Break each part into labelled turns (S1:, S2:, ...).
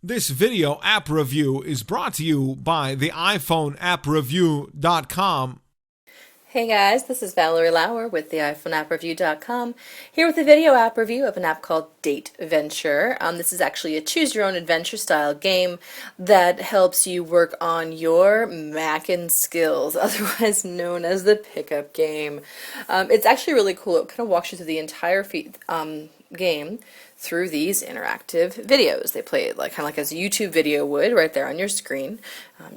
S1: This video app review is brought to you by the iPhone appreview.com.
S2: Hey guys, this is Valerie Lauer with the iPhoneAppReview.com, here with a video app review of an app called Dateventure. This is actually a choose-your-own-adventure style game that helps you work on your Mackin' skills, otherwise known as the pickup game. It's actually really cool. It kind of walks you through the entire game through these interactive videos. They play it kind of like as a YouTube video would right there on your screen.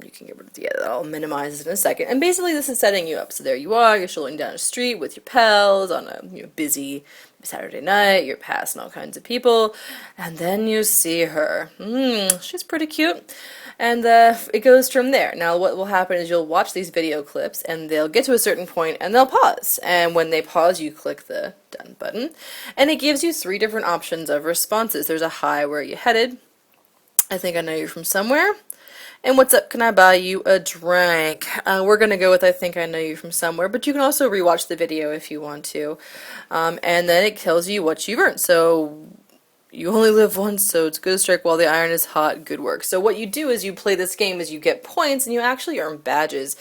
S2: You can get rid of the edit. I'll minimize it in a second. And basically this is setting you up. So there you are, you're strolling down a street with your pals on a busy Saturday night, you're passing all kinds of people, and then you see her. She's pretty cute. And it goes from there. Now what will happen is you'll watch these video clips and they'll get to a certain point and they'll pause. And when they pause, you click the done button. And it gives you 3 different options of responses. There's a hi, where are you headed? I think I know you from somewhere. And what's up, can I buy you a drink? We're going to go with I think I know you from somewhere, but you can also rewatch the video if you want to. And then it tells you what you've earned. So you only live once, so it's good to strike while the iron is hot. Good work. So what you do is you play this game as you get points, and you actually earn badges.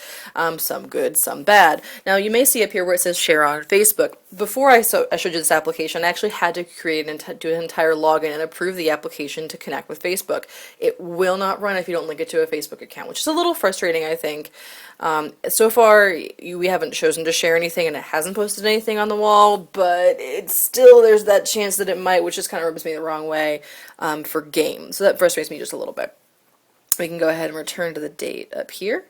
S2: Some good, some bad. Now you may see up here where it says share on Facebook. Before I showed you this application, I actually had to do an entire login and approve the application to connect with Facebook. It will not run if you don't link it to a Facebook account, which is a little frustrating, I think. So far, we haven't chosen to share anything, and it hasn't posted anything on the wall, but it's still, there's that chance that it might, which just kind of rubs me the wrong way for games. So that frustrates me just a little bit. We can go ahead and return to the date up here,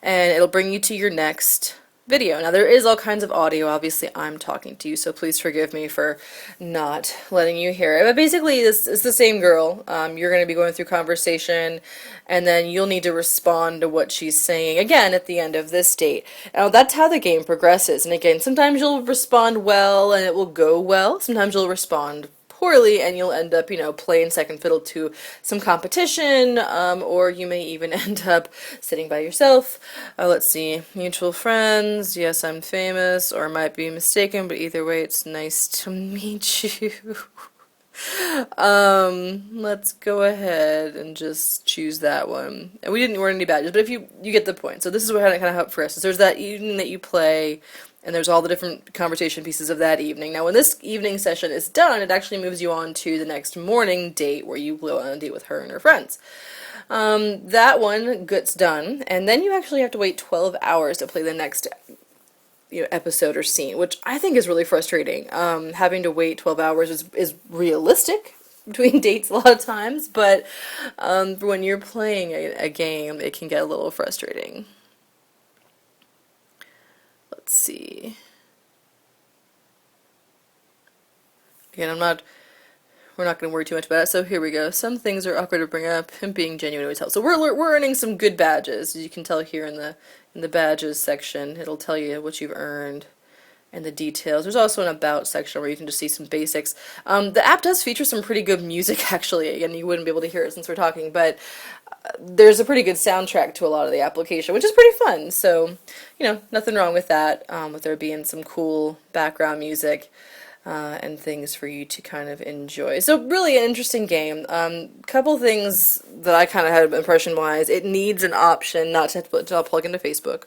S2: and it'll bring you to your next video. Now there is all kinds of audio. Obviously I'm talking to you, so please forgive me for not letting you hear it. But basically it's the same girl. You're going to be going through conversation, and then you'll need to respond to what she's saying again at the end of this date. Now that's how the game progresses. And again, sometimes you'll respond well and it will go well. Sometimes you'll respond poorly and you'll end up, playing second fiddle to some competition, or you may even end up sitting by yourself. Let's see, mutual friends, yes, I'm famous, or I might be mistaken, but either way, it's nice to meet you. Let's go ahead and just choose that one. And we didn't earn any badges, but if you get the point. So this is what kind of how it progresses. There's that evening that you play, and there's all the different conversation pieces of that evening. Now when this evening session is done, it actually moves you on to the next morning date where you go on a date with her and her friends. That one gets done, and then you actually have to wait 12 hours to play the next episode or scene, which I think is really frustrating. Having to wait 12 hours is realistic between dates a lot of times, but when you're playing a game, it can get a little frustrating. Let's see. Again, we're not going to worry too much about it, so here we go. Some things are awkward to bring up, and being genuine always helps. So we're earning some good badges, as you can tell here in the badges section. It'll tell you what you've earned and the details. There's also an about section where you can just see some basics. The app does feature some pretty good music, actually. Again, you wouldn't be able to hear it since we're talking, but there's a pretty good soundtrack to a lot of the application, which is pretty fun. So, nothing wrong with that, with there being some cool background music and things for you to kind of enjoy. So really an interesting game. Couple things that I kind of had impression-wise. It needs an option not to plug into Facebook.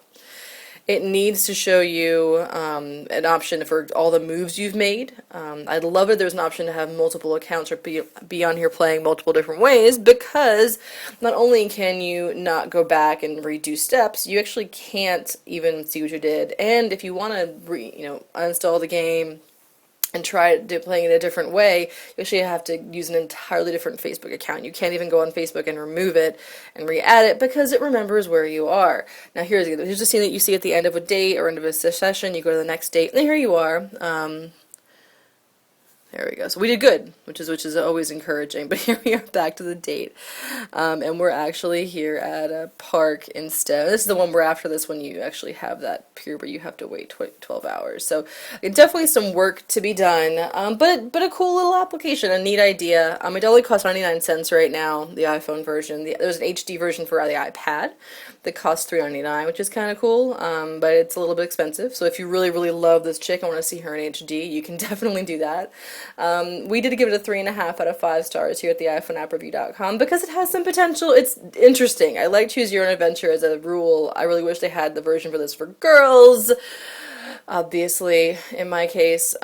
S2: It needs to show you an option for all the moves you've made. I'd love it if there's an option to have multiple accounts or be on here playing multiple different ways, because not only can you not go back and redo steps, you actually can't even see what you did. And if you want to uninstall the game and try playing it a different way, you actually have to use an entirely different Facebook account. You can't even go on Facebook and remove it and re-add it because it remembers where you are. Now here's a scene that you see at the end of a date or end of a session. You go to the next date, and here you are. There we go. So we did good, which is always encouraging. But here we are back to the date, and we're actually here at a park instead. This is the one where after this one you actually have that period where you have to wait 12 hours. So definitely some work to be done, but a cool little application, a neat idea. It only costs 99 cents right now, the iPhone version. There's an HD version for the iPad that costs $3.99, which is kind of cool, but it's a little bit expensive. So if you really, really love this chick and want to see her in HD, you can definitely do that. We did give it a 3.5 out of 5 stars here at the iPhoneAppReview.com because it has some potential. It's interesting. I like Choose Your Own Adventure as a rule. I really wish they had the version for this for girls, obviously, in my case.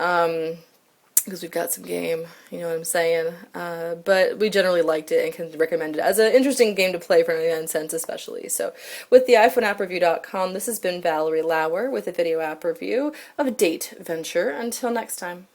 S2: Because we've got some game, you know what I'm saying? But we generally liked it and can recommend it as an interesting game to play for an sense especially. So with the iPhoneAppReview.com, this has been Valerie Lauer with a video app review of Dateventure. Until next time.